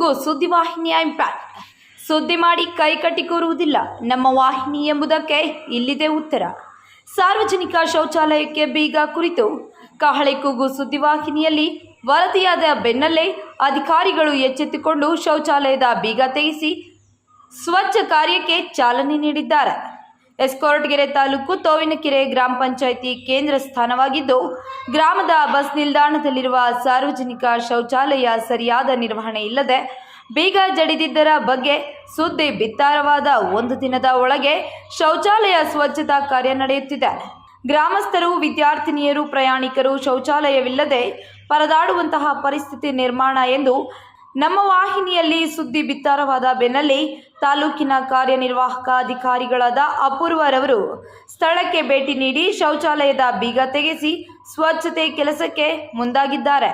ಕೂಗು ಸುದ್ದಿವಾಹಿನಿಯ ಇಂಪ್ಯಾಕ್ಟ್. ಸುದ್ದಿ ಮಾಡಿ ಕೈ ಕಟ್ಟಿ ಕೂರುವುದಿಲ್ಲ ನಮ್ಮ ವಾಹಿನಿ ಎಂಬುದಕ್ಕೆ ಇಲ್ಲಿದೆ ಉತ್ತರ. ಸಾರ್ವಜನಿಕ ಶೌಚಾಲಯಕ್ಕೆ ಬೀಗ ಕುರಿತು ಕಹಳೆ ಕೂಗು ಸುದ್ದಿವಾಹಿನಿಯಲ್ಲಿ ವರದಿಯಾದ ಬೆನ್ನಲ್ಲೇ ಅಧಿಕಾರಿಗಳು ಎಚ್ಚೆತ್ತುಕೊಂಡು ಶೌಚಾಲಯದ ಬೀಗ ತೆಗೆಸಿ ಸ್ವಚ್ಛ ಕಾರ್ಯಕ್ಕೆ ಚಾಲನೆ ನೀಡಿದ್ದಾರೆ. ಎಸ್ಕೊರಟಗೆರೆ ತಾಲೂಕು ತೋವಿನಕೆರೆ ಗ್ರಾಮ ಪಂಚಾಯಿತಿ ಕೇಂದ್ರ ಸ್ಥಾನವಾಗಿದ್ದು, ಗ್ರಾಮದ ಬಸ್ ನಿಲ್ದಾಣದಲ್ಲಿರುವ ಸಾರ್ವಜನಿಕ ಶೌಚಾಲಯ ಸರಿಯಾದ ನಿರ್ವಹಣೆ ಇಲ್ಲದೆ ಬೀಗ ಜಡಿದಿದ್ದರ ಬಗ್ಗೆ ಸುದ್ದಿ ಬಿತ್ತಾರವಾದ ಒಂದು ದಿನದ ಒಳಗೆ ಶೌಚಾಲಯ ಸ್ವಚ್ಛತಾ ಕಾರ್ಯ ನಡೆಯುತ್ತಿದೆ. ಗ್ರಾಮಸ್ಥರು, ವಿದ್ಯಾರ್ಥಿನಿಯರು, ಪ್ರಯಾಣಿಕರು ಶೌಚಾಲಯವಿಲ್ಲದೆ ಪರದಾಡುವಂತಹ ಪರಿಸ್ಥಿತಿ ನಿರ್ಮಾಣ ಎಂದು ನಮ್ಮ ವಾಹಿನಿಯಲ್ಲಿ ಸುದ್ದಿ ಬಿತ್ತಾರವಾದ ಬೆನ್ನಲ್ಲೇ ತಾಲೂಕಿನ ಕಾರ್ಯನಿರ್ವಾಹಕ ಅಧಿಕಾರಿಗಳಾದ ಅಪೂರ್ವರವರು ಸ್ಥಳಕ್ಕೆ ಭೇಟಿ ನೀಡಿ ಶೌಚಾಲಯದ ಬೀಗ ತೆಗೆಸಿ ಸ್ವಚ್ಛತೆ ಕೆಲಸಕ್ಕೆ ಮುಂದಾಗಿದ್ದಾರೆ.